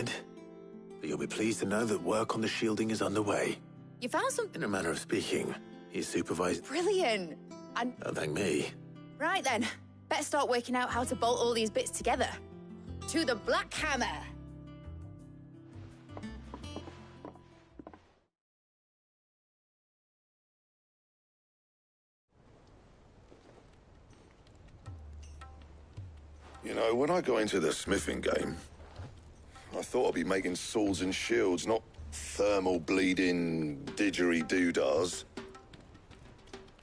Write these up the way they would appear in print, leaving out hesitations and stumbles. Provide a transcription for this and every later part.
Mid. But you'll be pleased to know that work on the shielding is underway. You found something? In a manner of speaking, he's supervised... Brilliant. And... Don't thank me. Right then. Better start working out how to bolt all these bits together. To the Black Hammer! You know, when I got into the smithing game, I thought I'd be making swords and shields, not thermal bleeding didgeridoo-dahs.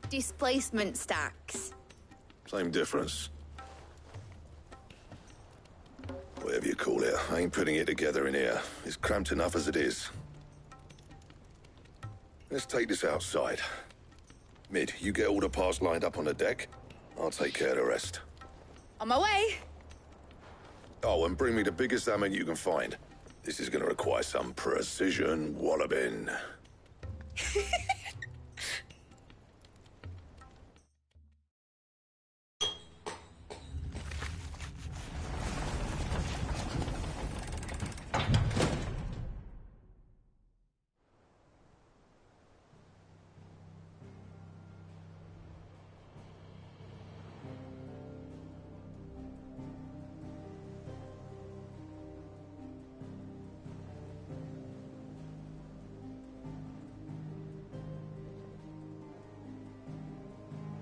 Displacement stacks. Same difference. Whatever you call it, I ain't putting it together in here. It's cramped enough as it is. Let's take this outside. Mid, you get all the parts lined up on the deck. I'll take care of the rest. On my way. Oh, and bring me the biggest hammer you can find. This is gonna require some precision walloping.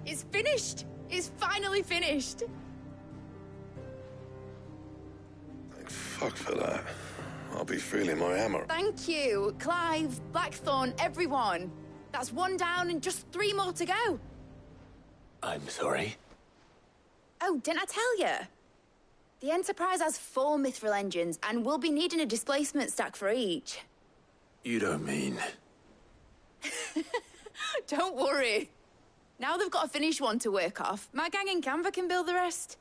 It's finished! It's finally finished! Thank fuck for that. I'll be feeling my hammer. Thank you, Clive, Blackthorn, everyone. That's one down and just 3 more to go. I'm sorry. Oh, didn't I tell you? The Enterprise has 4 mithril engines, and we'll be needing a displacement stack for each. You don't mean... Don't worry. Now they've got a finished one to work off, my gang in Canva can build the rest.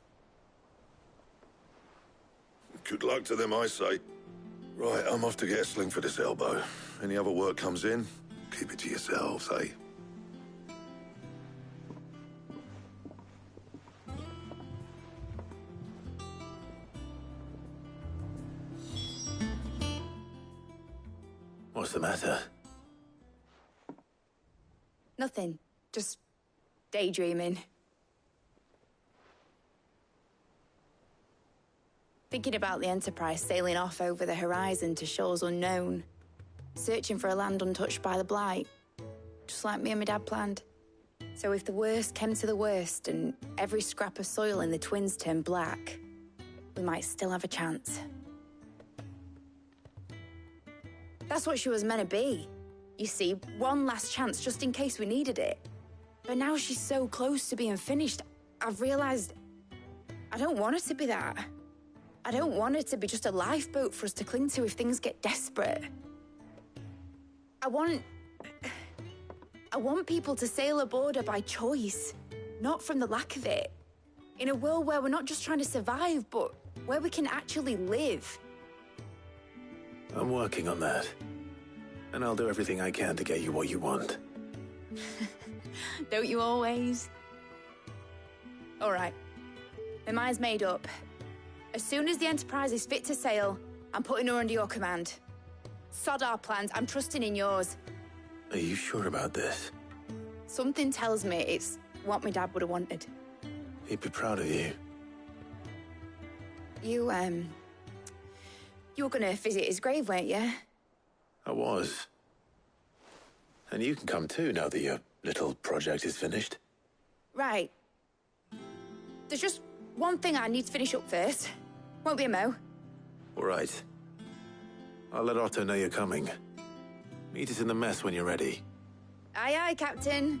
Good luck to them, I say. Right, I'm off to get a sling for this elbow. Any other work comes in, keep it to yourselves, eh? What's the matter? Nothing. Just daydreaming. Thinking about the Enterprise sailing off over the horizon to shores unknown. Searching for a land untouched by the Blight. Just like me and my dad planned. So if the worst came to the worst and every scrap of soil in the Twins turned black, we might still have a chance. That's what she was meant to be. You see, one last chance just in case we needed it. But now she's so close to being finished, I've realized I don't want it to be that. I don't want it to be just a lifeboat for us to cling to if things get desperate. I want people to sail aboard her by choice, not from the lack of it. In a world where we're not just trying to survive, but where we can actually live. I'm working on that. And I'll do everything I can to get you what you want. Don't you always? All right. My mind's made up. As soon as the Enterprise is fit to sail, I'm putting her under your command. Sod our plans, I'm trusting in yours. Are you sure about this? Something tells me it's what my dad would have wanted. He'd be proud of you. You were gonna visit his grave, weren't you? I was. And you can come too now that your little project is finished. Right. There's just one thing I need to finish up first. Won't be a mo. All right. I'll let Otto know you're coming. Meet us in the mess when you're ready. Aye, aye, Captain.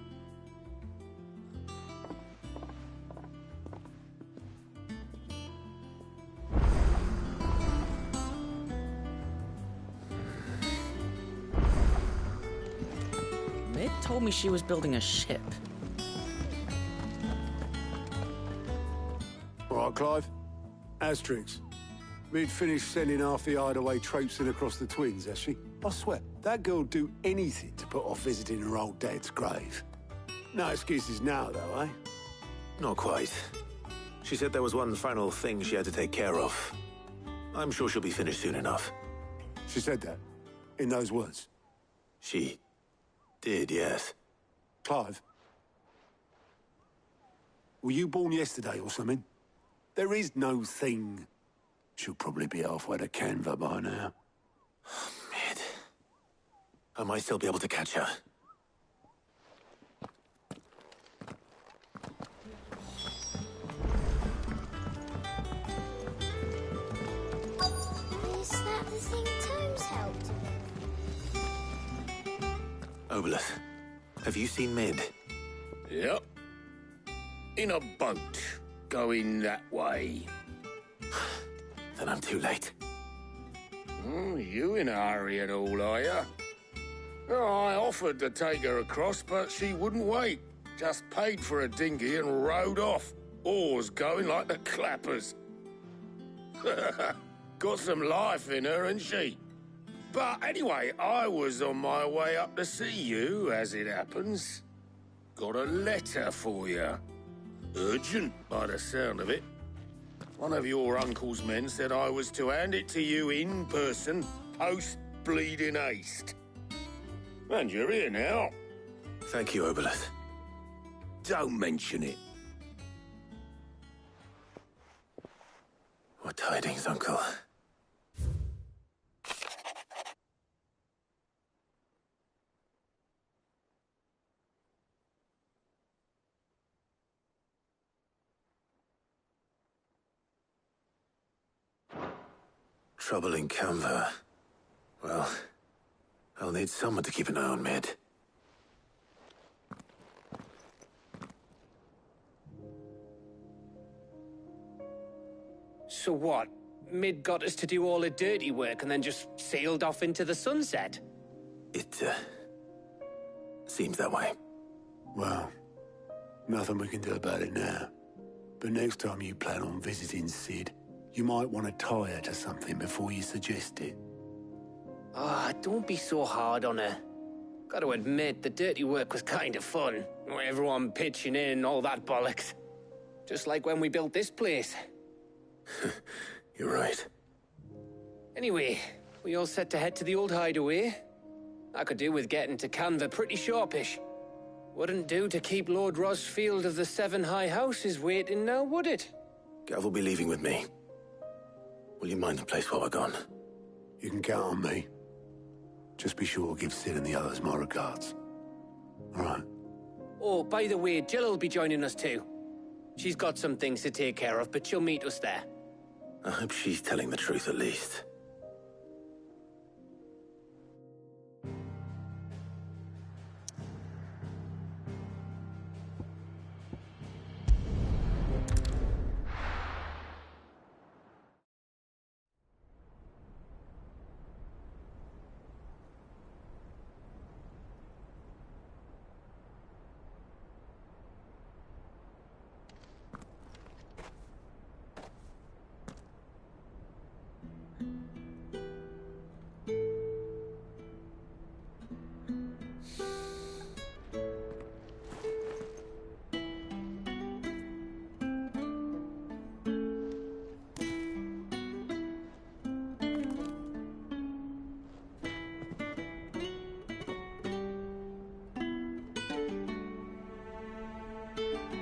Mid told me she was building a ship. All right, Clive. Asterix. We'd finished sending half the hideaway traipsing across the Twins, has she? I swear, that girl'd do anything to put off visiting her old dad's grave. No excuses now, though, eh? Not quite. She said there was one final thing she had to take care of. I'm sure she'll be finished soon enough. She said that, in those words. She did, yes. Clive, were you born yesterday or something? There is no thing. She'll probably be halfway to Canva by now. Mid. I might still be able to catch her. Is that the thing Tomes helped with? Obolus, have you seen Mid? Yep. In a boat, going that way. Then I'm too late. You in a hurry and all, are you? Oh, I offered to take her across, but she wouldn't wait. Just paid for a dinghy and rowed off. Oars going like the clappers. Got some life in her, ain't she? But anyway, I was on my way up to see you, as it happens. Got a letter for you. Urgent, by the sound of it. One of your uncle's men said I was to hand it to you in person, post-bleeding haste. And you're here now. Thank you, Obolus. Don't mention it. What tidings, Uncle? Trouble in Canva. Well, I'll need someone to keep an eye on Mid. So what? Mid got us to do all the dirty work and then just sailed off into the sunset? It, seems that way. Well, nothing we can do about it now. But next time you plan on visiting Sid, you might want to tie her to something before you suggest it. Ah, don't be so hard on her. Gotta admit, the dirty work was kind of fun. Everyone pitching in, all that bollocks. Just like when we built this place. You're right. Anyway, we all set to head to the old hideaway. I could do with getting to Canva pretty sharpish. Wouldn't do to keep Lord Rosfield of the Seven High Houses waiting now, would it? Gav will be leaving with me. Will you mind the place while we're gone? You can count on me. Just be sure to give Sid and the others my regards. All right. Oh, by the way, Jill will be joining us too. She's got some things to take care of, but she'll meet us there. I hope she's telling the truth at least.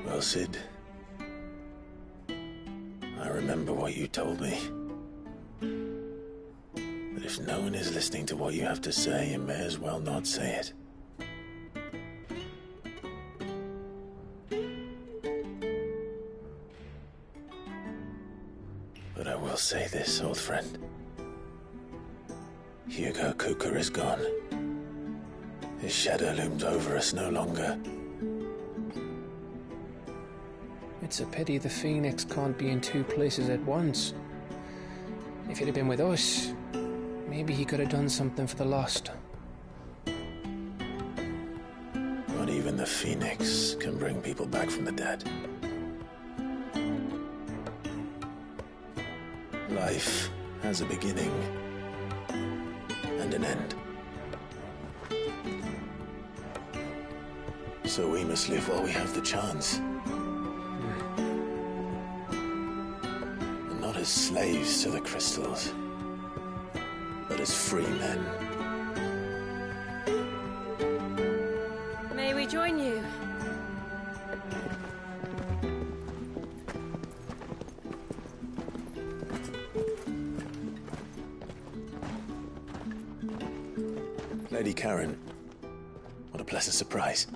Well, Sid, I remember what you told me. That if no one is listening to what you have to say, you may as well not say it. But I will say this, old friend. Hugo Cooker is gone. His shadow looms over us no longer. It's a pity the Phoenix can't be in two places at once. If he'd have been with us, maybe he could have done something for the lost. Not even the Phoenix can bring people back from the dead. Life has a beginning and an end. So we must live while we have the chance. And not as slaves to the crystals, but as free men. May we join you? Lady Karen, what a pleasant surprise.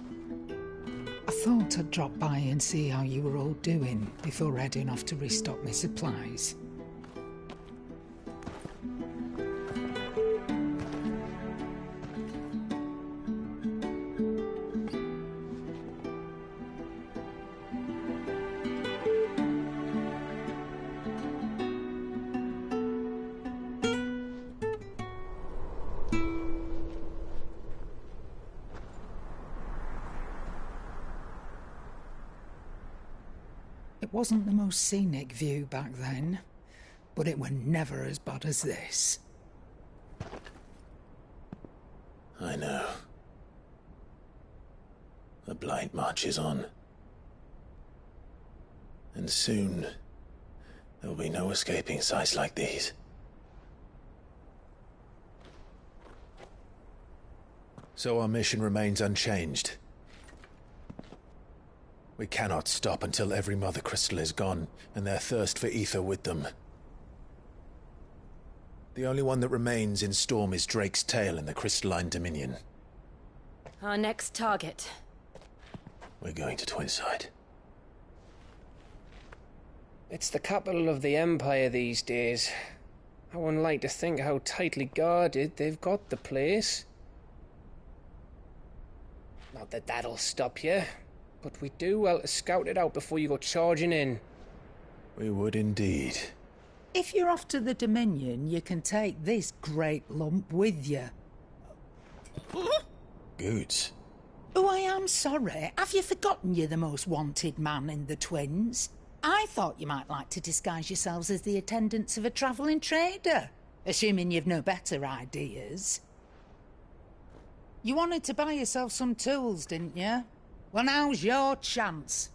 I thought I'd drop by and see how you were all doing before heading off to restock my supplies. It wasn't the most scenic view back then, but it were never as bad as this. I know. The blight marches on. And soon, there will be no escaping sights like these. So our mission remains unchanged. We cannot stop until every Mother Crystal is gone, and their thirst for ether with them. The only one that remains in Storm is Drake's tail in the Crystalline Dominion. Our next target. We're going to Twinside. It's the capital of the Empire these days. I wouldn't like to think how tightly guarded they've got the place. Not that that'll stop you, but we'd do well to scout it out before you go charging in. We would indeed. If you're off to the Dominion, you can take this great lump with you. Goods. Oh, I am sorry. Have you forgotten you're the most wanted man in the Twins? I thought you might like to disguise yourselves as the attendants of a travelling trader, assuming you've no better ideas. You wanted to buy yourself some tools, didn't you? Well, now's your chance.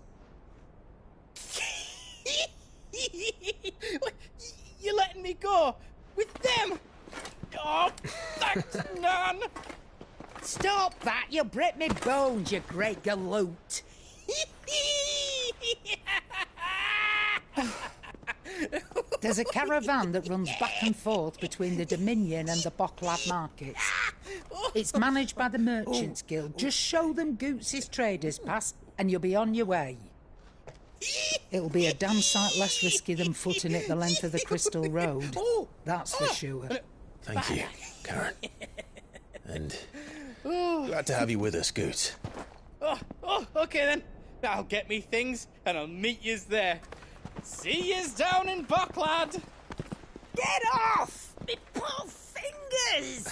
You're letting me go? With them? Oh, thanks, Nan! Stop that! You'll break me bones, you great galoot! There's a caravan that runs back and forth between the Dominion and the Bocklad markets. It's managed by the Merchants Guild. Just show them Goots' traders pass and you'll be on your way. It'll be a damn sight less risky than footing it the length of the Crystal Road. That's for sure. Thank you, Karen. And glad to have you with us, Goots. Okay then. I'll get me things and I'll meet yous there. See yous down in Bocklad. Get off! Me poor fingers!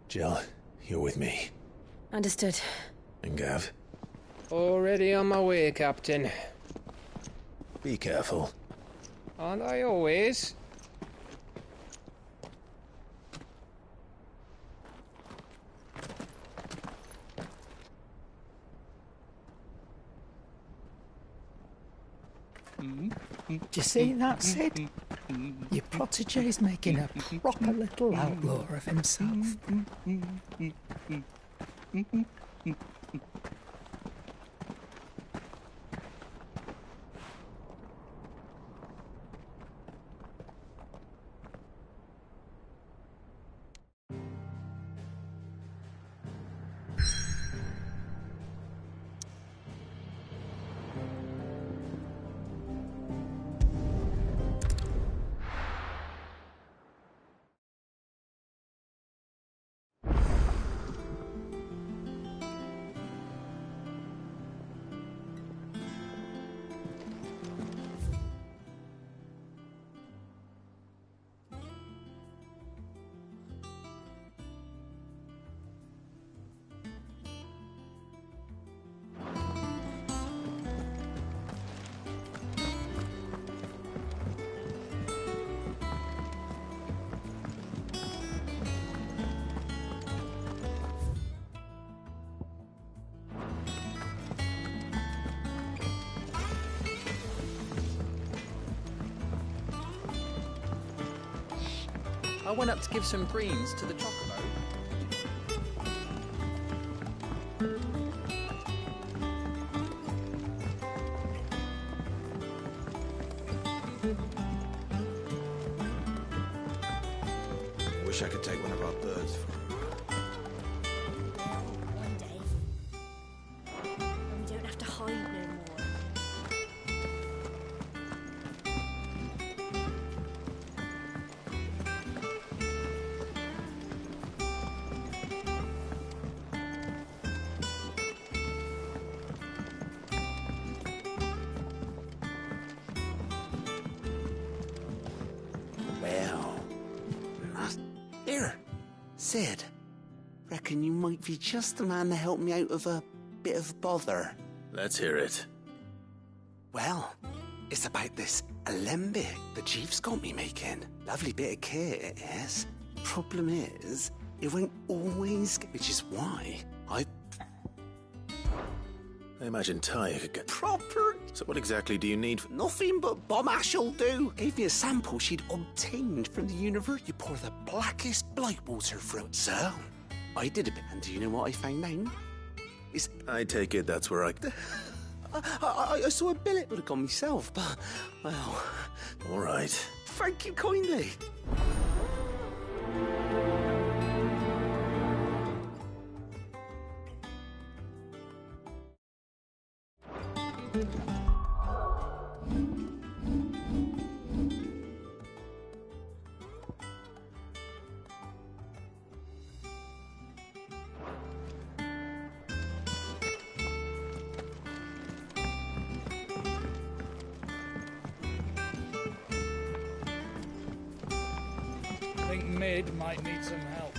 Jill, you're with me. Understood. And Gav? Already on my way, Captain. Be careful. Aren't I always? Do you see that, Sid? Your protege's making a proper little outlaw of himself. I went up to give some greens to the chocobo. Wish I could take one of our birds. One day, when we don't have to hide no more. Well, here, Sid. Reckon you might be just the man to help me out of a bit of bother. Let's hear it. Well, it's about this alembic the chief's got me making. Lovely bit of kit, it is. Problem is, it won't always get, which is why I imagine Tyre could get proper. So what exactly do you need? Nothing but bomb ash'll do. Gave me a sample she'd obtained from the universe. You pour the blackest blight water through it. So, I did a bit, and do you know what I found out? I take it that's where I saw a billet would have gone myself, but, well... All right. Thank you kindly. I think Mid might need some help.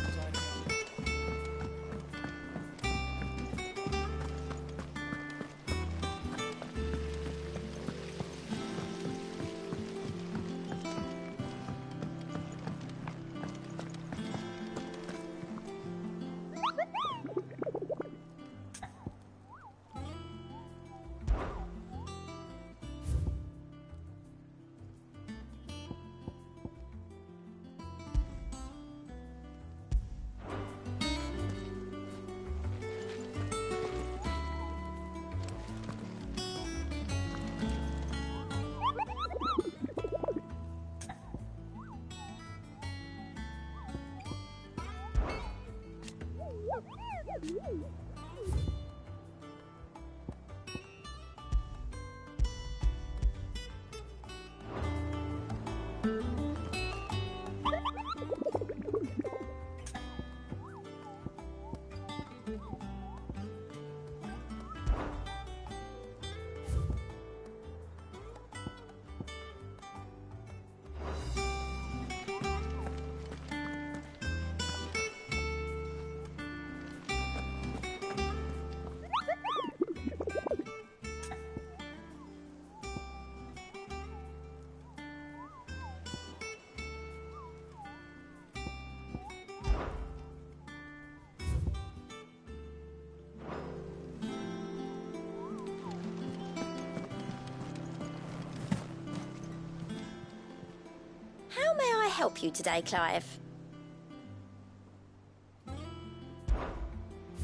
How may I help you today, Clive?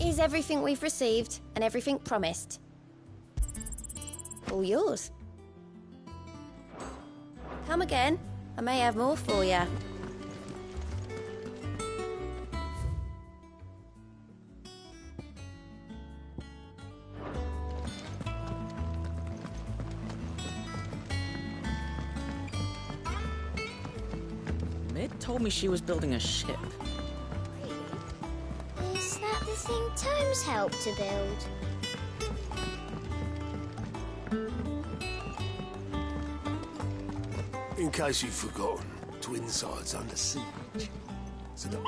Is everything we've received and everything promised? All yours. Come again. I may have more for you. Mid told me she was building a ship. Is that the thing Tomes helped to build? In case you've forgotten, Twinside's under siege. So don't...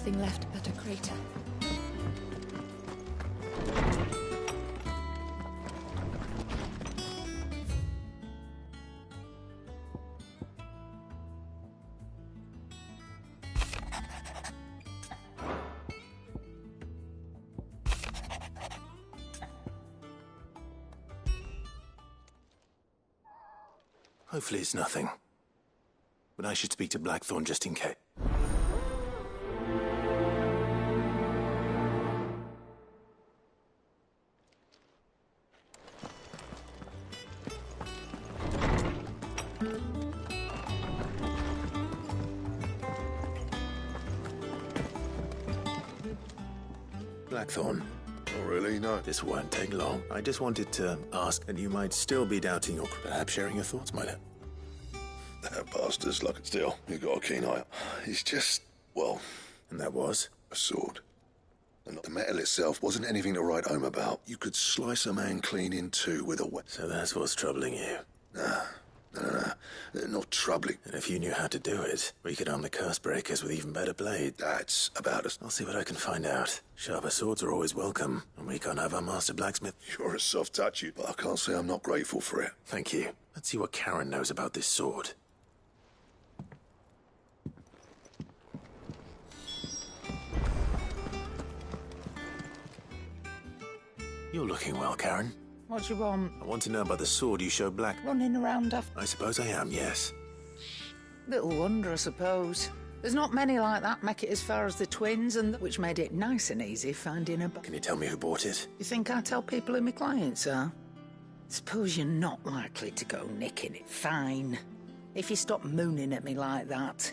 nothing left but a crater. Hopefully it's nothing. But I should speak to Blackthorn just in case. Blackthorn. Not really, no. This won't take long. I just wanted to ask that you might still be doubting or perhaps sharing your thoughts might help. That bastard's luck. Still, you got a keen eye. He's just, well... And that was? A sword. And the metal itself wasn't anything to write home about. You could slice a man clean in two with a weapon. So that's what's troubling you? Nah. Not troubling. And if you knew how to do it, we could arm the curse breakers with even better blades. That's about us. I'll see what I can find out. Sharper swords are always welcome, and we can't have our master blacksmith. You're a soft touch, you, but I can't say I'm not grateful for it. Thank you. Let's see what Karen knows about this sword. You're looking well, Karen. What do you want? I want to know about the sword you showed Black. Running around after... I suppose I am, yes. Little wonder, I suppose. There's not many like that make it as far as the twins, and which made it nice and easy finding a... Can you tell me who bought it? You think I tell people who my clients are? Suppose you're not likely to go nicking it. Fine. If you stop mooning at me like that.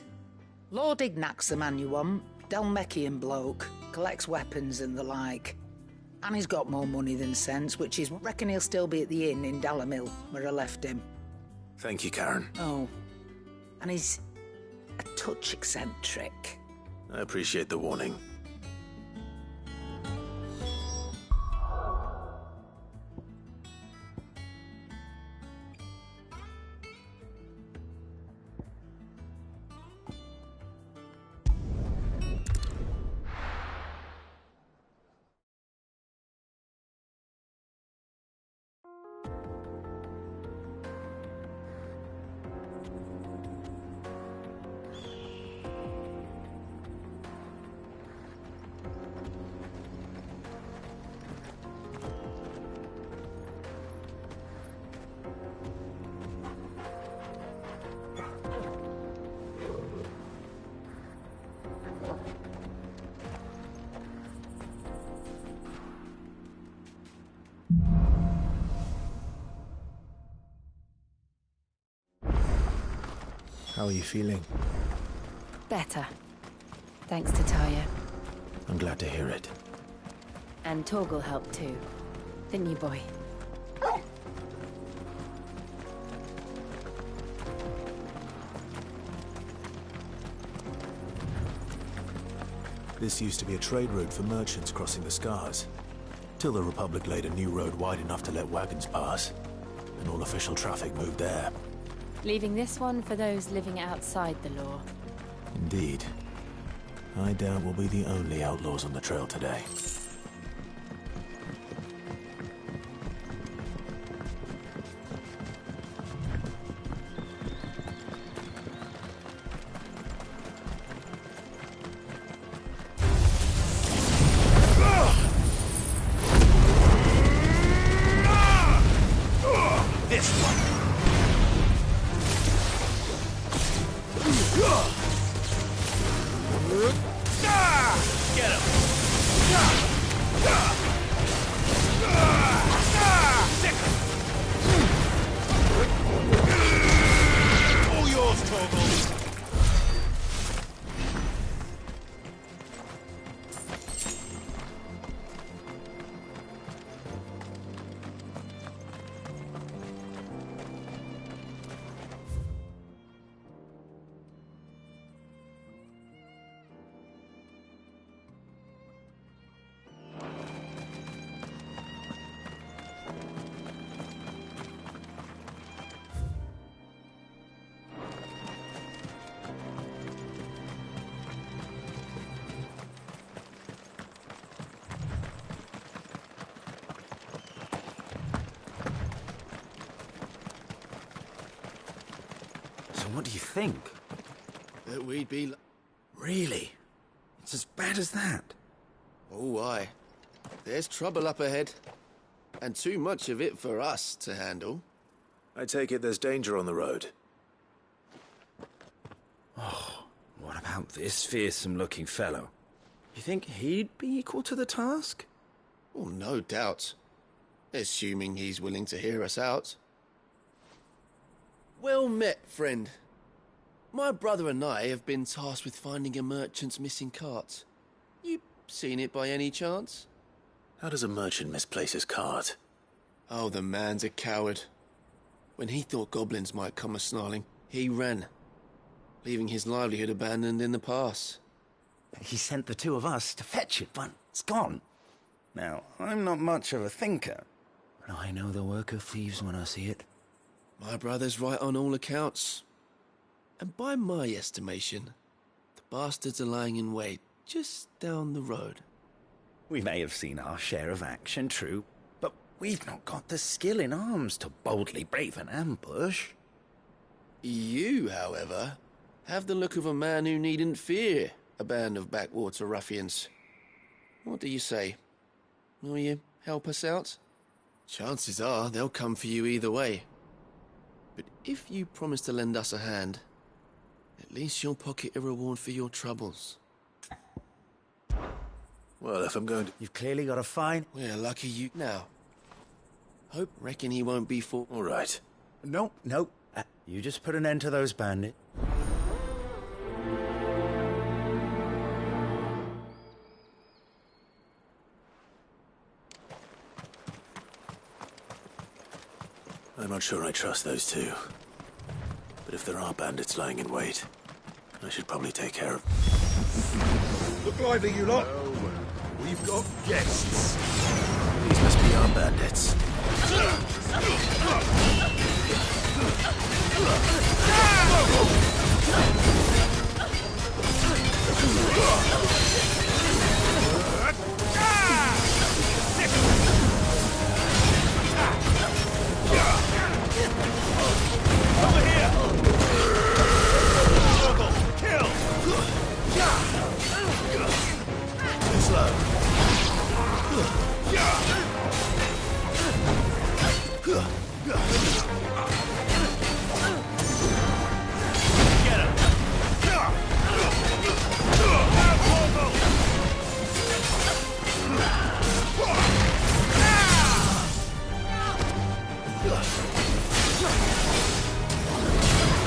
Lord Ignac's the man you want. Dalmekian bloke. Collects weapons and the like. And he's got more money than sense, which is, reckon he'll still be at the inn in Dalamil, where I left him. Thank you, Karen. Oh. And he's a touch eccentric. I appreciate the warning. How are you feeling? Better. Thanks to Taya. I'm glad to hear it. And Torgal helped too. Didn't you, boy? This used to be a trade route for merchants crossing the Scars. Till the Republic laid a new road wide enough to let wagons pass. And all official traffic moved there. Leaving this one for those living outside the law. Indeed. I doubt we'll be the only outlaws on the trail today. This one. Get him! what do you think? That we'd be... Really? It's as bad as that? Oh, aye. There's trouble up ahead. And too much of it for us to handle. I take it there's danger on the road. Oh, what about this fearsome-looking fellow? You think he'd be equal to the task? Oh, no doubt. Assuming he's willing to hear us out. Well met, friend. My brother and I have been tasked with finding a merchant's missing cart. You seen it by any chance? How does a merchant misplace his cart? Oh, the man's a coward. When he thought goblins might come a-snarling, he ran, leaving his livelihood abandoned in the pass. He sent the two of us to fetch it, but it's gone. Now, I'm not much of a thinker, but I know the work of thieves when I see it. My brother's right on all accounts. And by my estimation, the bastards are lying in wait just down the road. We may have seen our share of action, true, but we've not got the skill in arms to boldly brave an ambush. You, however, have the look of a man who needn't fear a band of backwater ruffians. What do you say? Will you help us out? Chances are they'll come for you either way. But if you promise to lend us a hand, at least you'll pocket a reward for your troubles. Well, if I'm going to... You've clearly got a fine. We're lucky you... Now, reckon he won't be for... All right. Nope. You just put an end to those bandits. I'm not sure I trust those two. But if there are bandits lying in wait, I should probably take care of... Look lively, you lot. We've got guests. These must be our bandits. Over here! Kill! Too slow. Get him!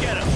Get him!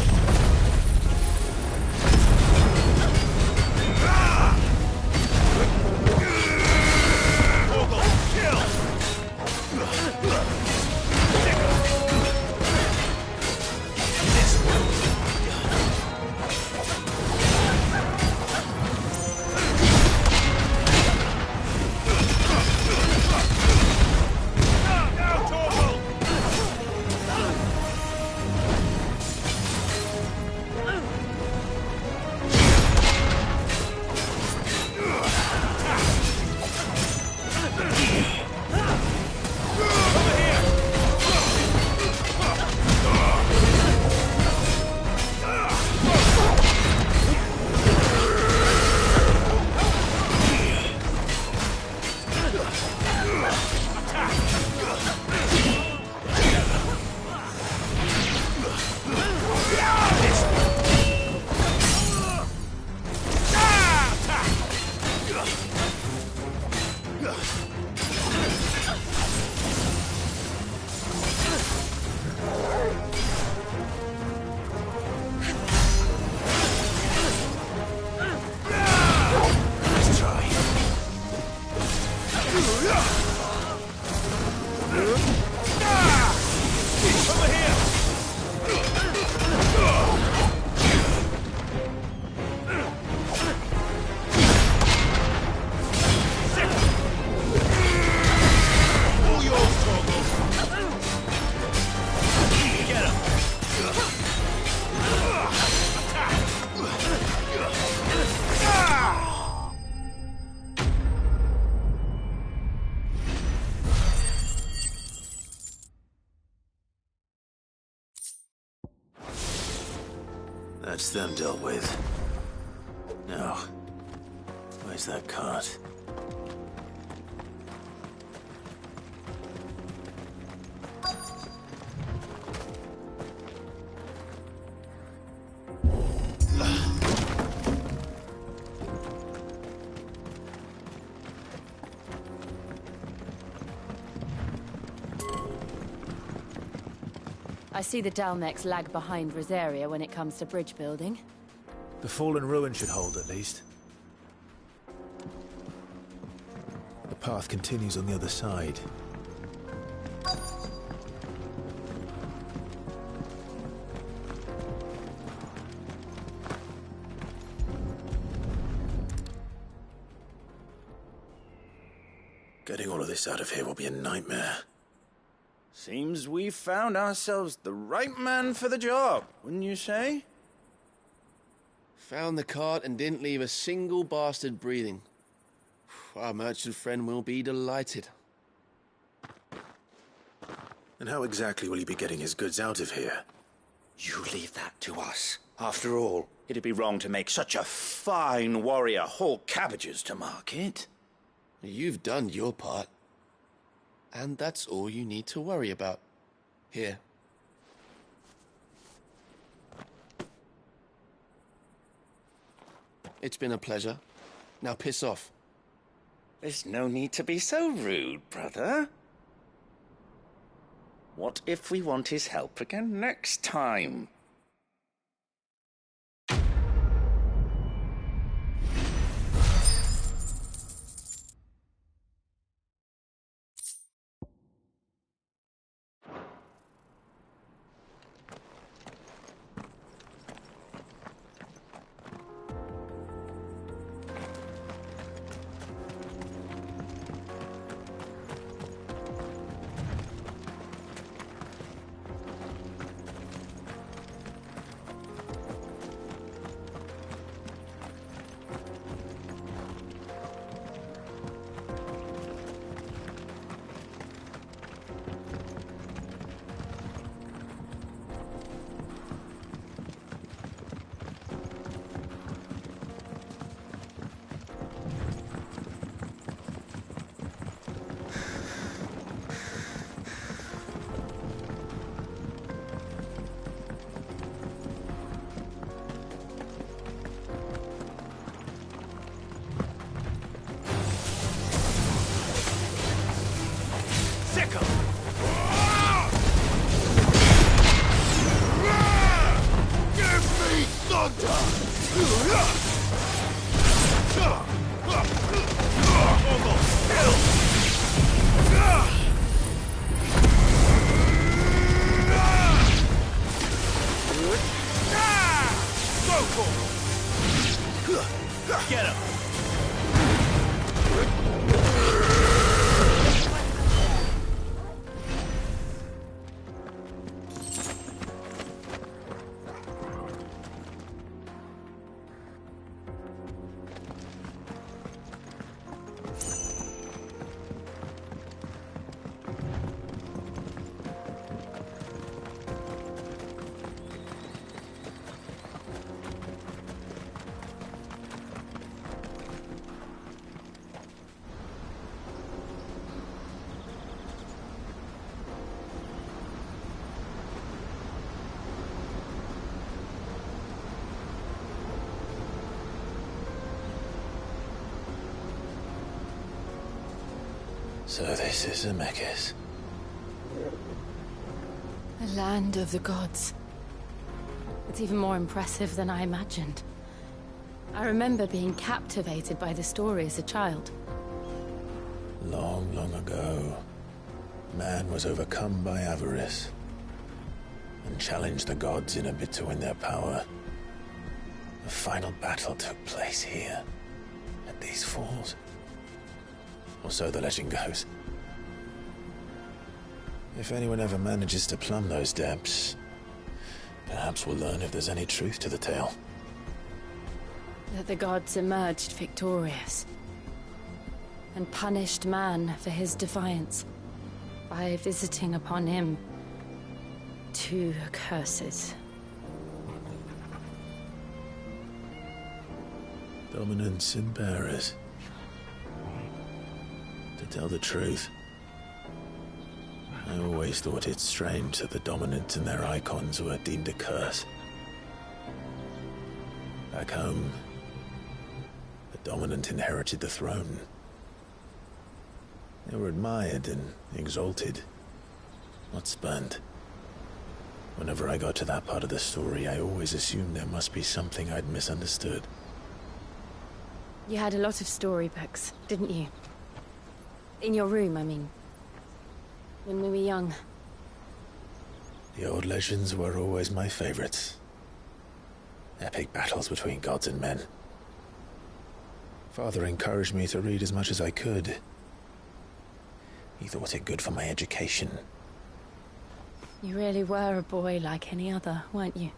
That's them dealt with. Now, where's that cart? I see the Dalmex lag behind Rosaria when it comes to bridge building. The fallen ruin should hold, at least. The path continues on the other side. Getting all of this out of here will be a nightmare. Seems we've found ourselves the right man for the job, wouldn't you say? Found the cart and didn't leave a single bastard breathing. Our merchant friend will be delighted. And how exactly will he be getting his goods out of here? You leave that to us. After all, it'd be wrong to make such a fine warrior haul cabbages to market. You've done your part. And that's all you need to worry about. Here. It's been a pleasure. Now piss off. There's no need to be so rude, brother. What if we want his help again next time? Get him! So this is Zemeckis. The land of the gods. It's even more impressive than I imagined. I remember being captivated by the story as a child. Long, long ago, man was overcome by avarice and challenged the gods in a bid to win their power. The final battle took place here, at these falls. Or so the legend goes. If anyone ever manages to plumb those depths, perhaps we'll learn if there's any truth to the tale. That the gods emerged victorious and punished man for his defiance by visiting upon him 2 curses. Dominants and bearers. To tell the truth, I always thought it strange that the dominant and their icons were deemed a curse. Back home, the dominant inherited the throne. They were admired and exalted, not spurned. Whenever I got to that part of the story, I always assumed there must be something I'd misunderstood. You had a lot of storybooks, didn't you? In your room, I mean. When we were young. The old legends were always my favorites. Epic battles between gods and men. Father encouraged me to read as much as I could. He thought it good for my education. You really were a boy like any other, weren't you?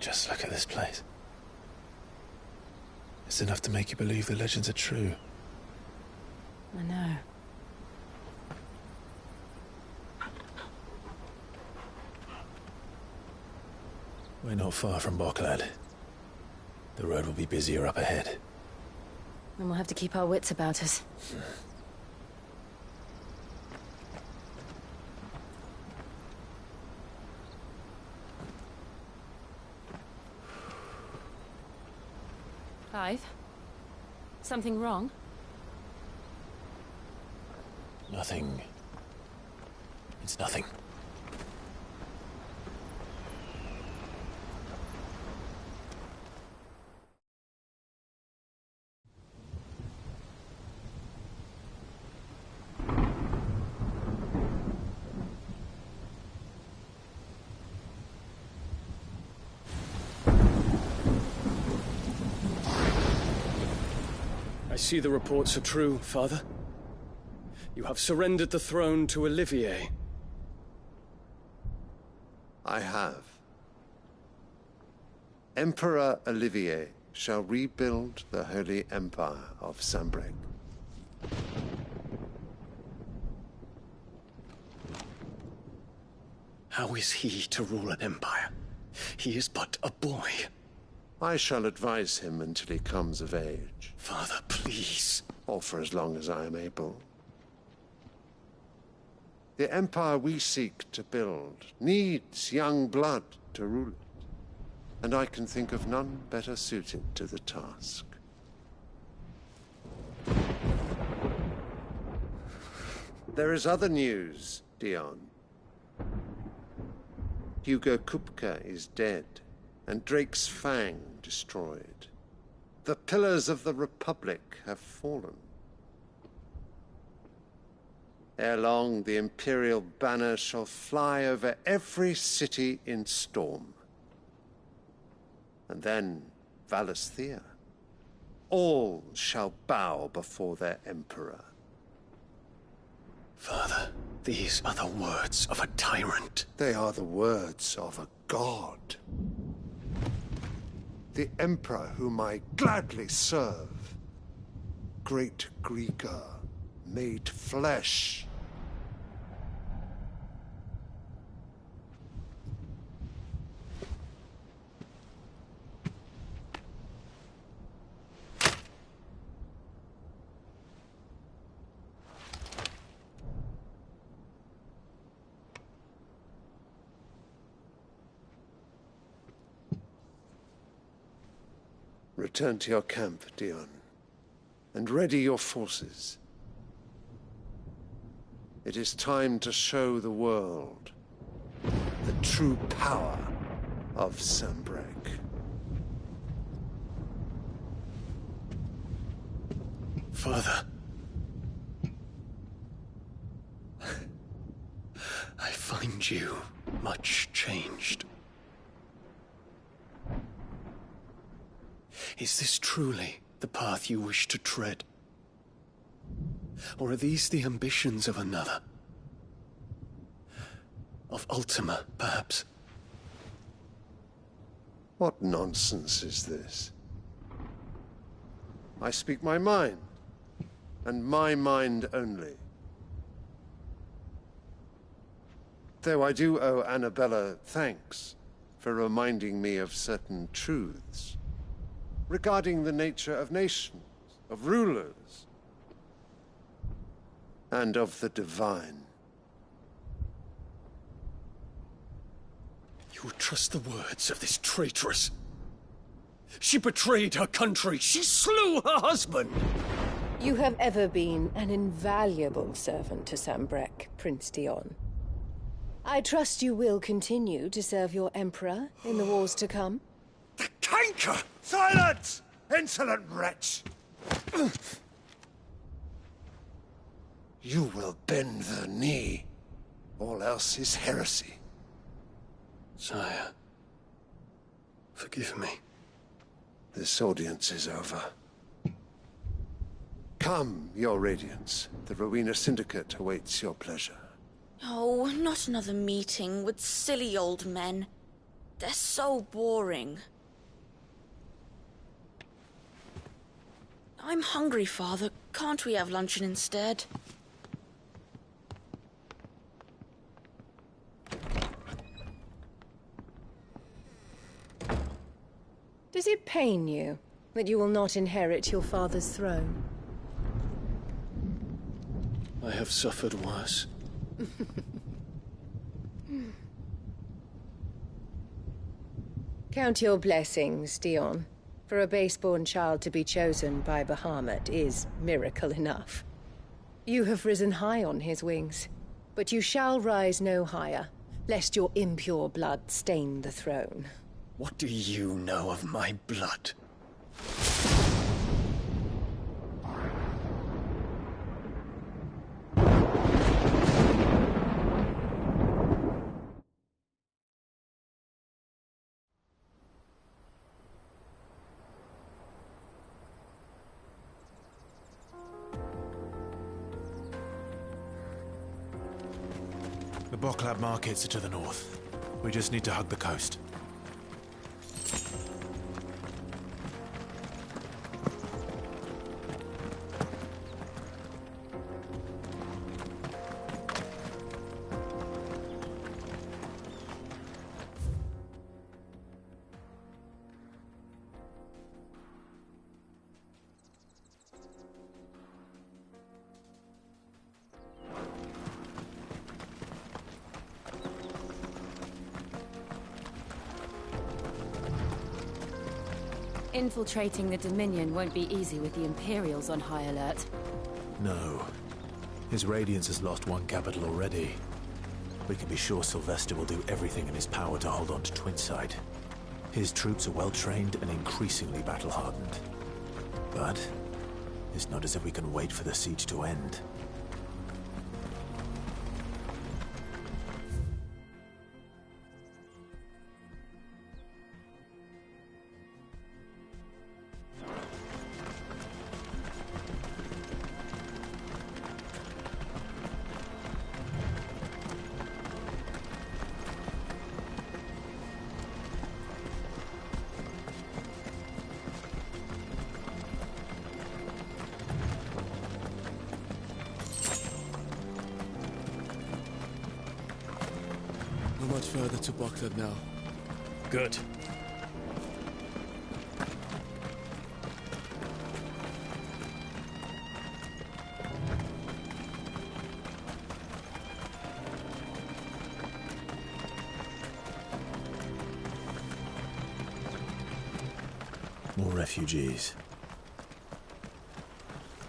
Just look at this place. It's enough to make you believe the legends are true. I know. We're not far from Boklad. The road will be busier up ahead. And we'll have to keep our wits about us. Clive? Something wrong? Nothing. It's nothing. I see the reports are true, Father. You have surrendered the throne to Olivier. I have. Emperor Olivier shall rebuild the Holy Empire of Sanbreque. How is he to rule an empire? He is but a boy. I shall advise him until he comes of age. Father, please. Or for as long as I am able. The empire we seek to build needs young blood to rule it, and I can think of none better suited to the task. There is other news, Dion. Hugo Kupka is dead, and Drake's Fang destroyed. The pillars of the Republic have fallen. Ere long, the Imperial banner shall fly over every city in Storm. And then, Valisthea. All shall bow before their Emperor. Father, these are the words of a tyrant. They are the words of a god. The Emperor whom I gladly serve. Great Greeker, made flesh. Return to your camp, Dion, and ready your forces. It is time to show the world the true power of Sanbreque. Father. I find you much changed. Is this truly the path you wish to tread? Or are these the ambitions of another? Of Ultima, perhaps? What nonsense is this? I speak my mind, and my mind only. Though I do owe Annabella thanks for reminding me of certain truths regarding the nature of nations, of rulers, and of the divine. You would trust the words of this traitress? She betrayed her country. She slew her husband. You have ever been an invaluable servant to Sambrek, Prince Dion. I trust you will continue to serve your Emperor in the wars to come. The canker! Silence! Insolent wretch! You will bend the knee. All else is heresy. Sire, forgive me. This audience is over. Come, Your Radiance. The Rowena Syndicate awaits your pleasure. Oh, not another meeting with silly old men. They're so boring. I'm hungry, Father. Can't we have luncheon instead? Does it pain you that you will not inherit your father's throne? I have suffered worse. Count your blessings, Dion. For a base-born child to be chosen by Bahamut is miracle enough. You have risen high on his wings, but you shall rise no higher, lest your impure blood stain the throne. What do you know of my blood? The Boklab markets are to the north. We just need to hug the coast. Infiltrating the Dominion won't be easy with the Imperials on high alert. No. His Radiance has lost one capital already. We can be sure Sylvester will do everything in his power to hold on to Twinside. His troops are well-trained and increasingly battle-hardened. But it's not as if we can wait for the siege to end. We're much further to Boklab now. Good. More refugees.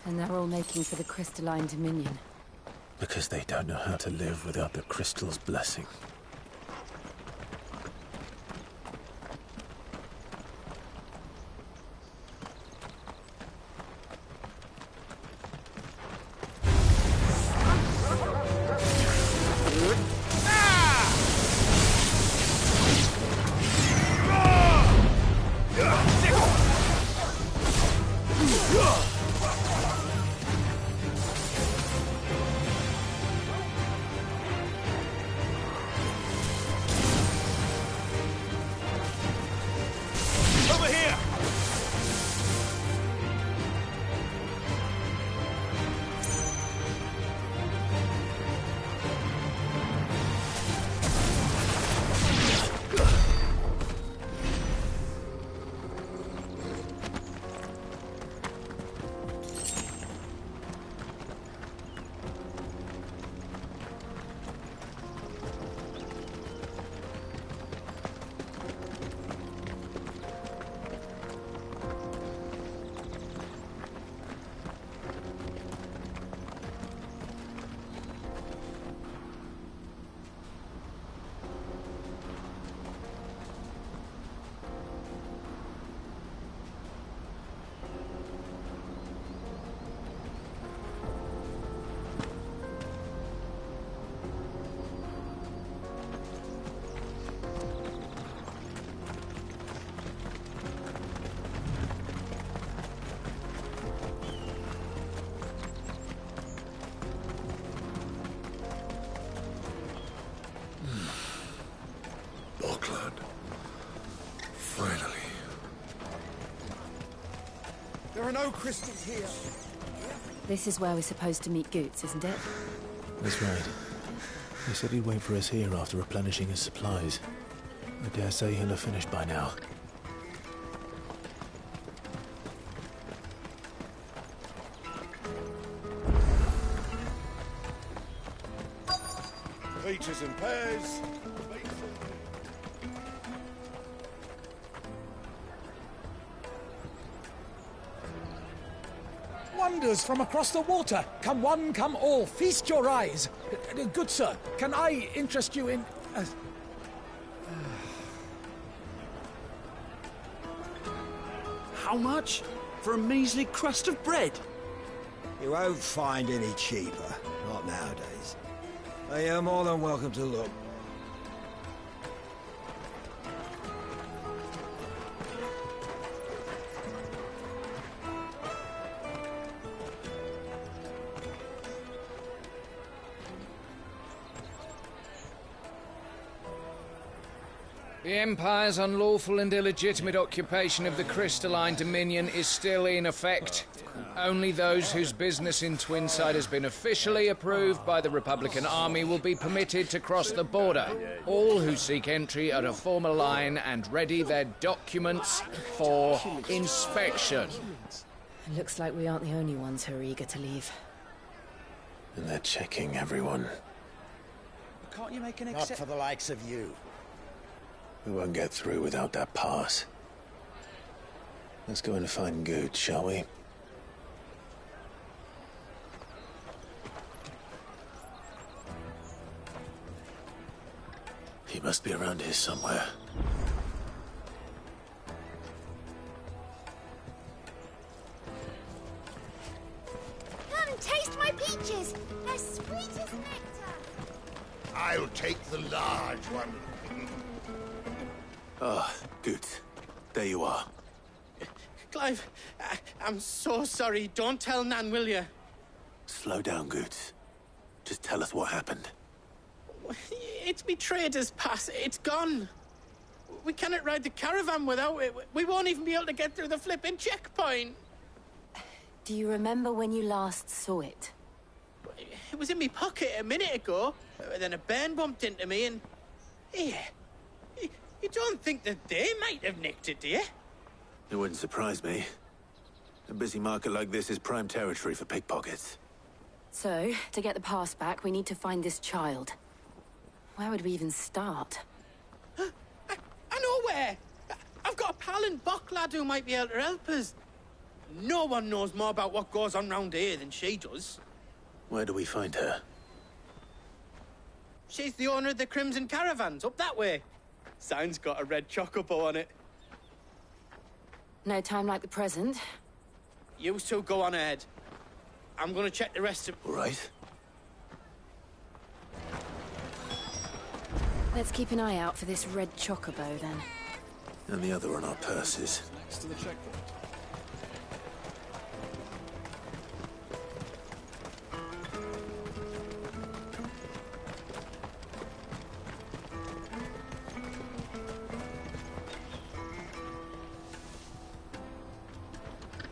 And they're all making for the Crystalline Dominion. Because they don't know how to live without the Crystal's blessing. no crystals here. This is where we're supposed to meet Goots, isn't it? That's right. He said he'd wait for us here after replenishing his supplies. I dare say he'll have finished by now. Peaches and pears. Wonders from across the water. Come one, come all. Feast your eyes. Good sir, can I interest you in... How much? For a measly crust of bread? You won't find any cheaper. Not nowadays. But you're more than welcome to look. The Empire's unlawful and illegitimate occupation of the crystalline dominion is still in effect. Only those whose business in Twinside has been officially approved by the Republican Army will be permitted to cross the border. All who seek entry are to form a line and ready their documents for inspection. It looks like we aren't the only ones who are eager to leave. And they're checking everyone. Can't you make an Not for the likes of you. We won't get through without that pass. Let's go and find Good, shall we? He must be around here somewhere. Come, taste my peaches. They're sweet as nectar. I'll take the large one. Ah, Good. There you are. Clive, I'm so sorry. Don't tell Nan, will you? Slow down, Good. Just tell us what happened. It's me trader's pass. It's gone. We cannot ride the caravan without it. We won't even be able to get through the flipping checkpoint. Do you remember when you last saw it? It was in my pocket a minute ago. Then a bairn bumped into me and... Yeah. You don't think that they might have nicked it, do you? It wouldn't surprise me. A busy market like this is prime territory for pickpockets. So, to get the pass back, we need to find this child. Where would we even start? I know where! I've got a pal in Bocklad who might be able to help us. No one knows more about what goes on round here than she does. Where do we find her? She's the owner of the Crimson Caravans, up that way. Sign's got a red chocobo on it. No time like the present. You two go on ahead. I'm gonna check the rest of... All right. Let's keep an eye out for this red chocobo, then. And the other on our purses. Next to the checkpoint.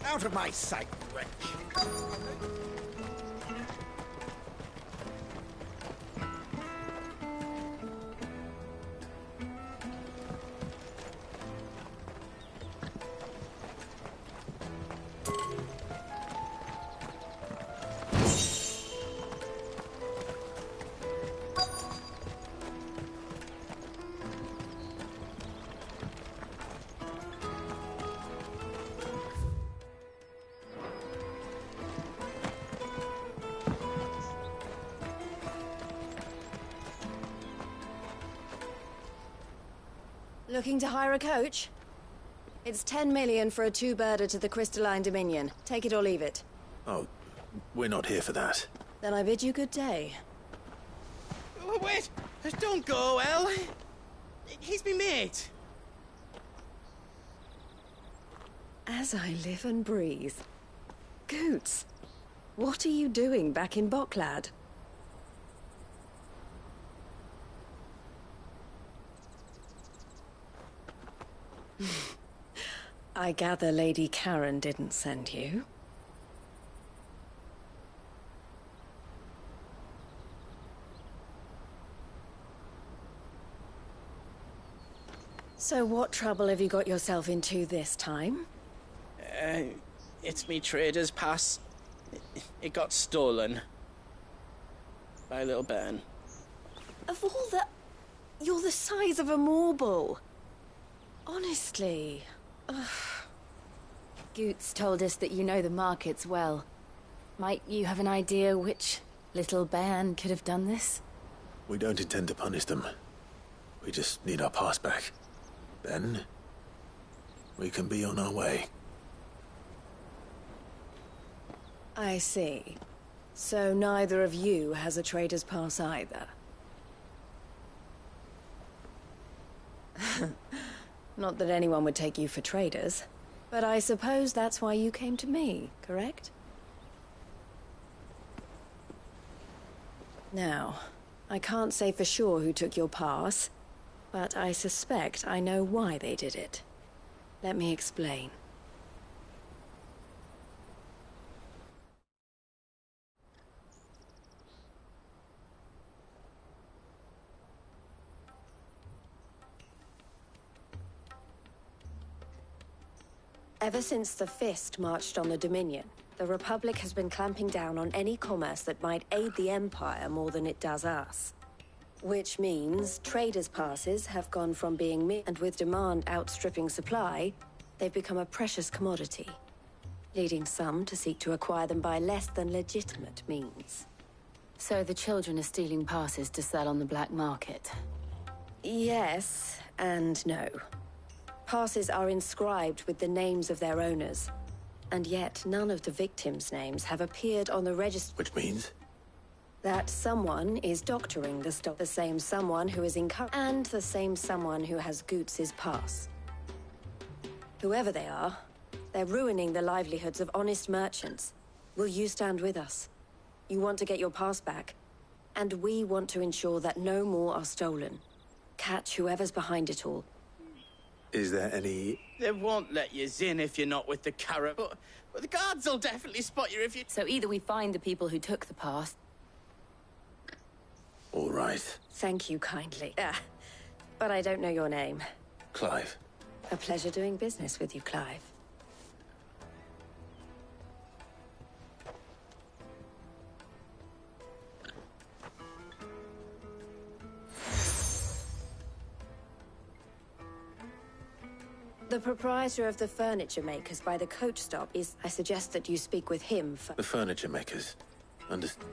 Out of my sight, wretch. Looking to hire a coach? It's 10 million for a two-birder to the Crystalline Dominion. Take it or leave it. Oh, we're not here for that. Then I bid you good day. Oh, wait! Don't go, El. He's me mate. As I live and breathe. Goots, what are you doing back in Bocklad? I gather Lady Karen didn't send you. So what trouble have you got yourself into this time? It's me trader's pass. It got stolen. By a little bairn. Of all the... You're the size of a marble. Honestly. Ugh. Goots told us that you know the markets well. Might you have an idea which little bairn could have done this? We don't intend to punish them. We just need our pass back. Then, we can be on our way. I see. So neither of you has a trader's pass either. Not that anyone would take you for traders, but I suppose that's why you came to me, correct? Now, I can't say for sure who took your pass, but I suspect I know why they did it. Let me explain. Ever since the Fist marched on the Dominion, the Republic has been clamping down on any commerce that might aid the Empire more than it does us. Which means traders' passes have gone from being mere, and with demand outstripping supply, they've become a precious commodity, leading some to seek to acquire them by less than legitimate means. So the children are stealing passes to sell on the black market? Yes, and no. Passes are inscribed with the names of their owners, and yet none of the victims' names have appeared on the register. Which means? That someone is doctoring the stock, the same someone who is and the same someone who has Goots' pass. Whoever they are, they're ruining the livelihoods of honest merchants. Will you stand with us? You want to get your pass back, and we want to ensure that no more are stolen. Catch whoever's behind it all. Is there any... They won't let you in if you're not with the carrot, but the guards will definitely spot you if you... So either we find the people who took the pass... All right. Thank you kindly. But I don't know your name. Clive. A pleasure doing business with you, Clive. The proprietor of the furniture makers by the coach stop is... I suggest that you speak with him for... The furniture makers. Understand?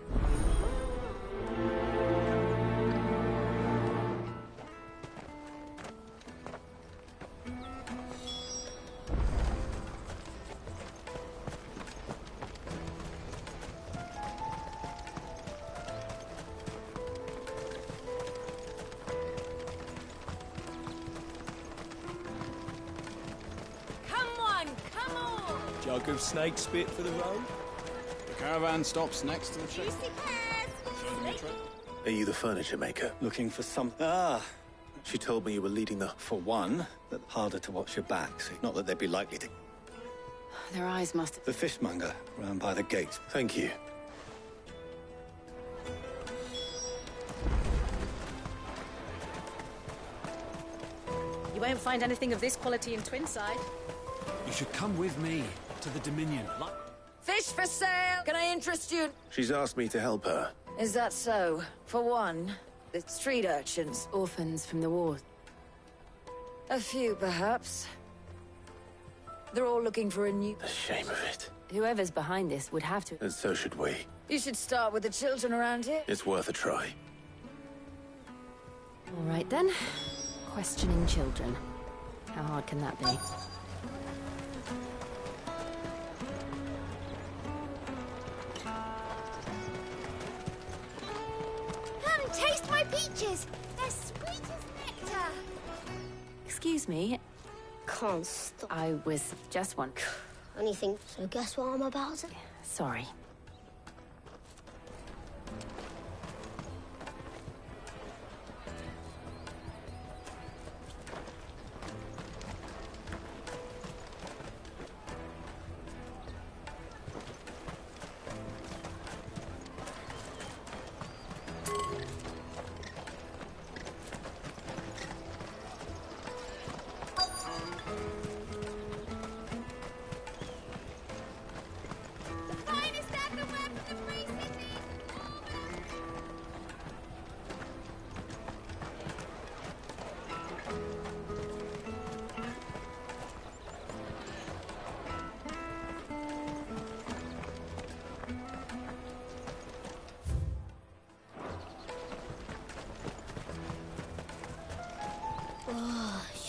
Jug of snake spit for the road. The caravan stops next to the train. Are you the furniture maker? Looking for some... She told me you were leading the... For one, that harder to watch your back, so not that they'd be likely to... Their eyes must... The fishmonger, round by the gate. Thank you. You won't find anything of this quality in Twinside. You should come with me to the Dominion. Fish for sale! Can I interest you? She's asked me to help her. Is that so? For one, the street urchins. Orphans from the war. A few, perhaps. They're all looking for a new... The shame of it. Whoever's behind this would have to... And so should we. You should start with the children around here. It's worth a try. All right, then. Questioning children. How hard can that be? Come, taste my peaches! They're sweet as nectar! Excuse me. Can't stop. I was just one. Anything, so guess what I'm about to... Sorry.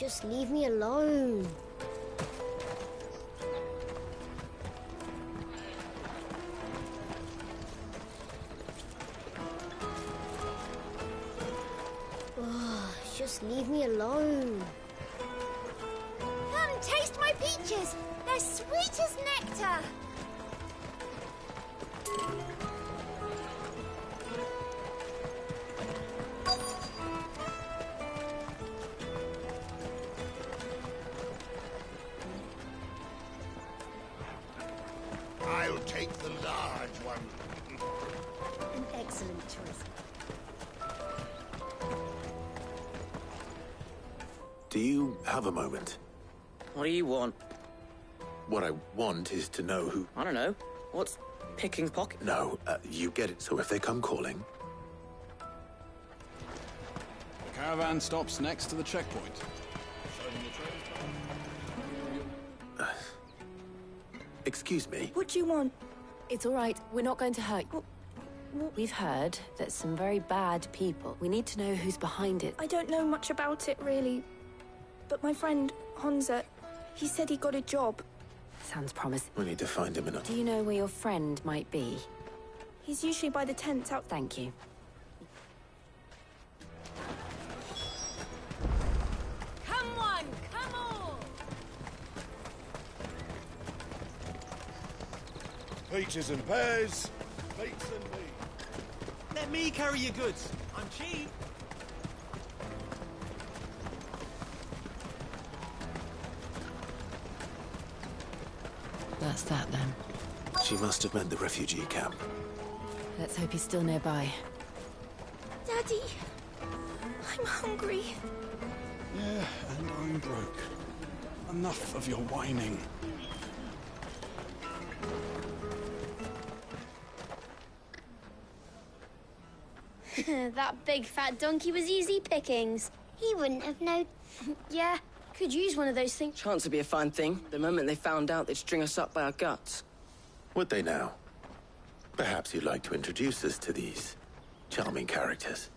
just leave me alone. Oh, just leave me alone. Come, taste my peaches. They're sweet as nectar. I'll take the large one. An excellent choice. Do you have a moment? What do you want? What I want is to know who... I don't know. What's picking pocket? No, you get it. So if they come calling... The caravan stops next to the checkpoint. Excuse me? What do you want? It's all right. We're not going to hurt you. We've heard that some very bad people. We need to know who's behind it. I don't know much about it, really. But my friend, Honza, he said he got a job. Sounds promising. We need to find him in a... Do you know where your friend might be? He's usually by the tents out... Thank you. Come on, come on! Peaches and pears, beets and beans. Let me carry your goods. I'm cheap. That's that, then. She must have meant the refugee camp. Let's hope he's still nearby. Daddy, I'm hungry. Yeah, and I'm broke. Enough of your whining. That big fat donkey was easy pickings. He wouldn't have known. Yeah, could use one of those things. Chance would be a fine thing. The moment they found out, they'd string us up by our guts. Would they now? Perhaps you'd like to introduce us to these charming characters.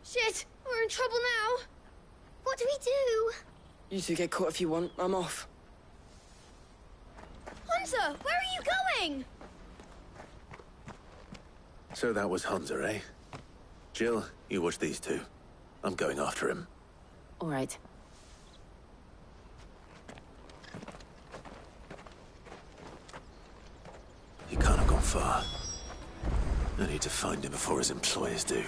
Shit, we're in trouble now. What do we do? You two get caught if you want. I'm off. Hunter, where are you going? So that was Hunter, eh? Jill, you watch these two. I'm going after him. All right. He can't have gone far. I need to find him before his employers do.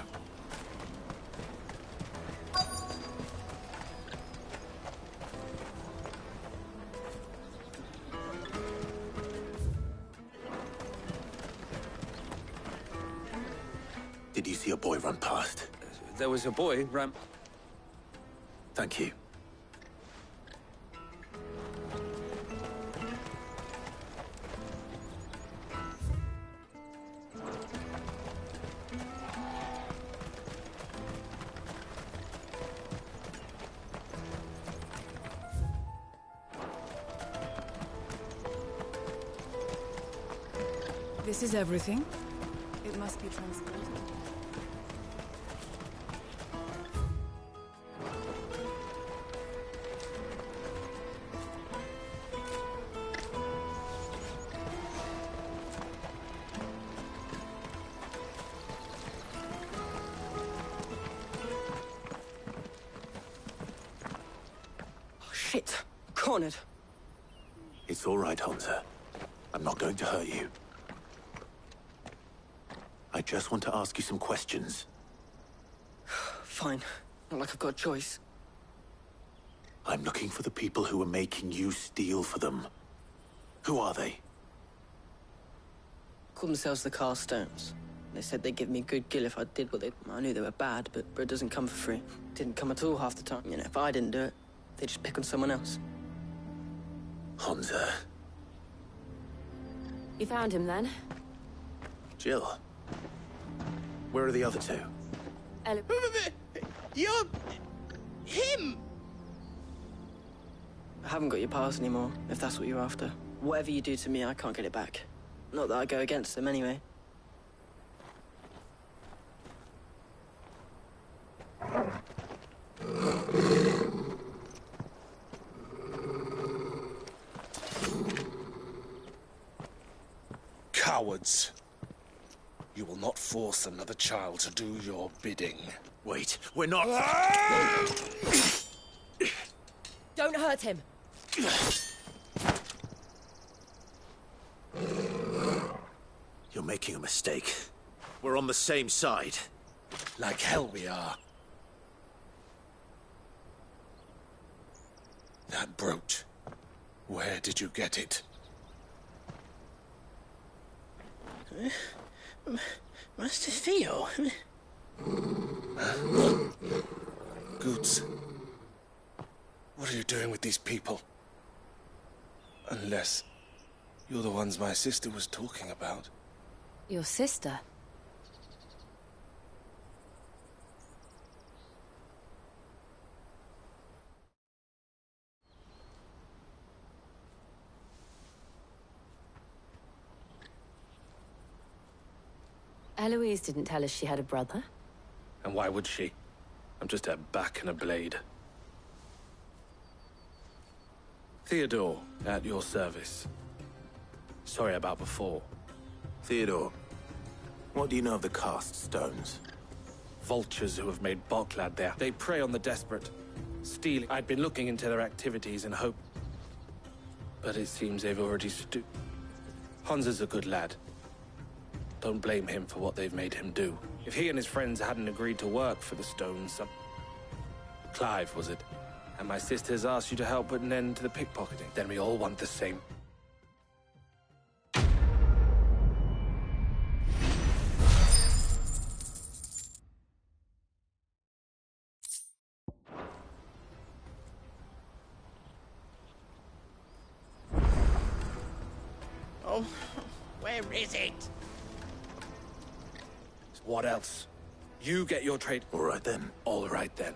Did you see a boy run past? There was a boy ran... Thank you. This is everything. It must be transported. Oh, shit. Cornered. It's all right, Hunter. I'm not going to hurt you. I just want to ask you some questions. Fine. Not like I've got a choice. I'm looking for the people who are making you steal for them. Who are they? Call themselves the Carstones. They said they'd give me good gill if I did what they... I knew they were bad, but bread doesn't come for free. Didn't come at all half the time. You know, if I didn't do it, they'd just pick on someone else. Hunter. You found him, then? Jill. Where are the other two? You're... him! I haven't got your pass anymore, if that's what you're after. Whatever you do to me, I can't get it back. Not that I go against them anyway. cowards. You will not force another child to do your bidding. Wait, we're not... Don't hurt him. You're making a mistake. We're on the same side. Like hell we are. That brooch. Where did you get it? Master Theo. Goods. What are you doing with these people? Unless you're the ones my sister was talking about. Your sister? Eloise didn't tell us she had a brother. And why would she? I'm just her back and a blade. Theodore, at your service. Sorry about before. Theodore, what do you know of the cast stones? Vultures who have made Boklad there. They prey on the desperate, stealing. I'd been looking into their activities in hope. But it seems they've already Hansa's a good lad. Don't blame him for what they've made him do. If he and his friends hadn't agreed to work for the stones, Clive, was it? And my sisters asked you to help put an end to the pickpocketing. Then we all want the same. Oh, where is it? What else? You get your trade. All right then. All right then.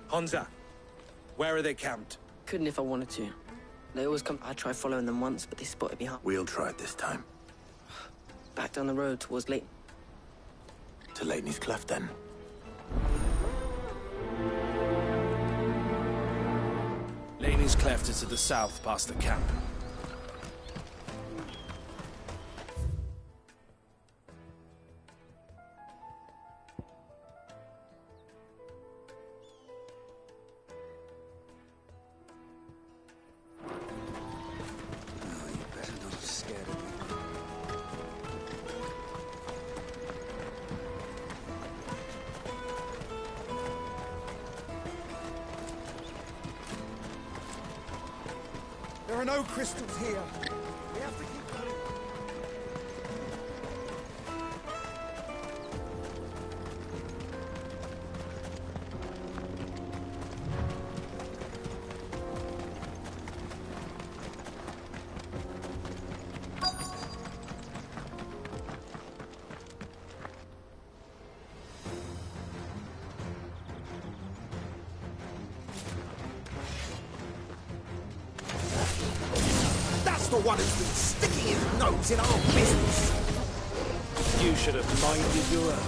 Hansa, where are they camped? Couldn't if I wanted to. They always come. I tried following them once, but they spotted me. We'll try it this time. Back down the road towards Leighton. To Leighton's Cleft then. Leighton's Cleft is to the south, past the camp. There are no crystals here. We have to keep going. The one who's been sticking his nose in our business. You should have minded your own.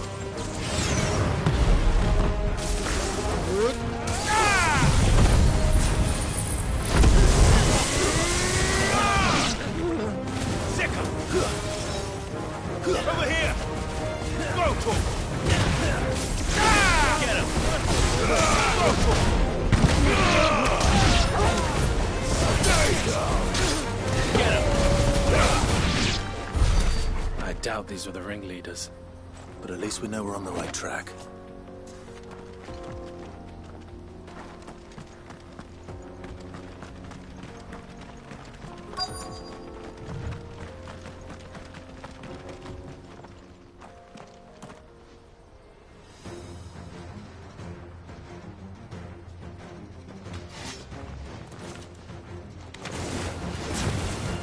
Sick him! Over here! Throw to him! Get him! Throw to him! There you go! I doubt these were the ringleaders. But at least we know we're on the right track.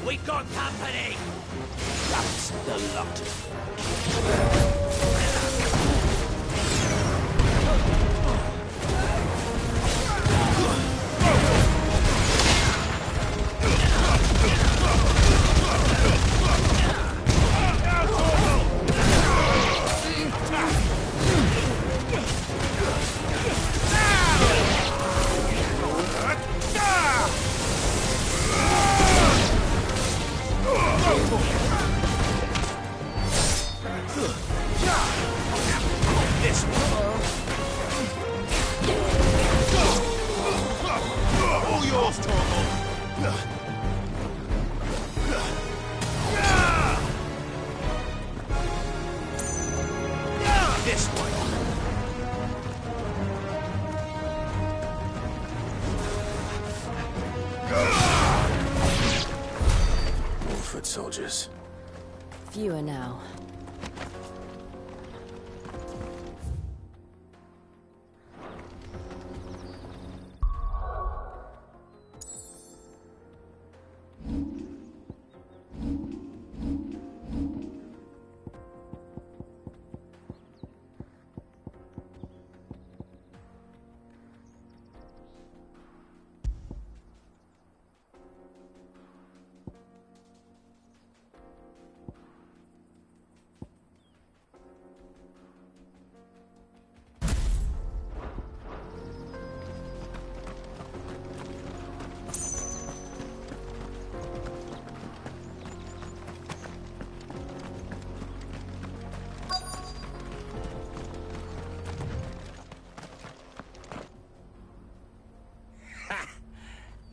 We got company! That's the lot. This way. More foot soldiers. Fewer now.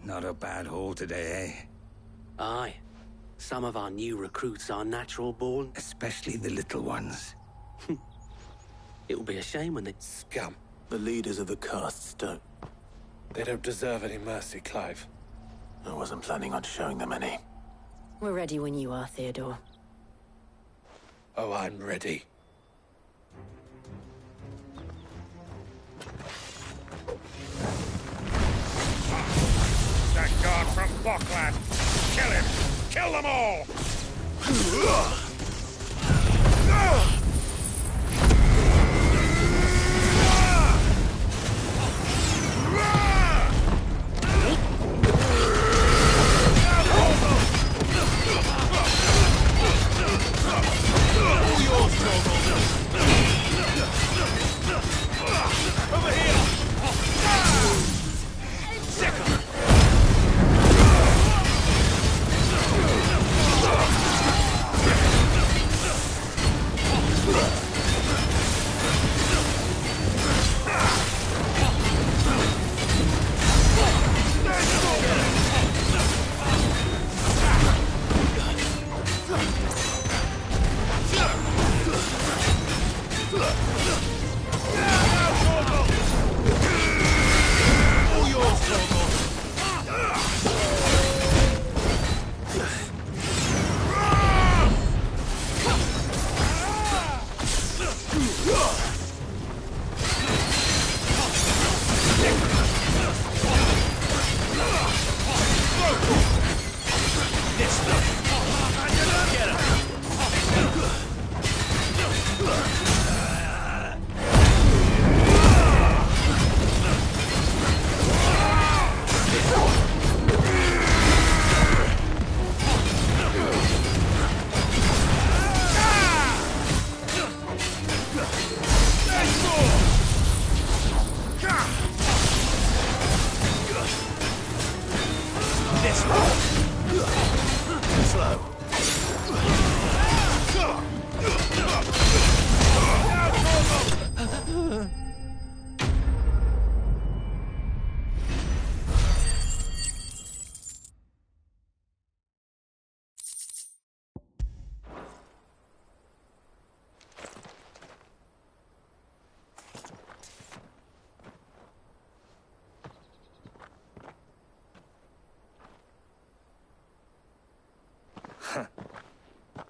Not a bad haul today, eh? Aye. Some of our new recruits are natural born. Especially the little ones. It'll be a shame when they... Scum. The leaders of the castes don't. They don't deserve any mercy, Clive. I wasn't planning on showing them any. We're ready when you are, Theodore. Oh, I'm ready. That guard from Boklad! Kill him! Kill them all! Over here!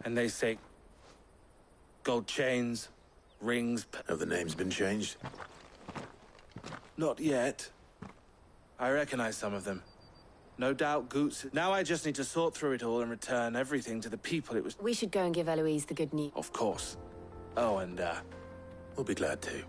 And they say... gold chains, rings... Have the names been changed? Not yet. I recognize some of them. No doubt Goots... Now I just need to sort through it all and return everything to the people it was... We should go and give Eloise the good news. Of course. Oh, and, We'll be glad to.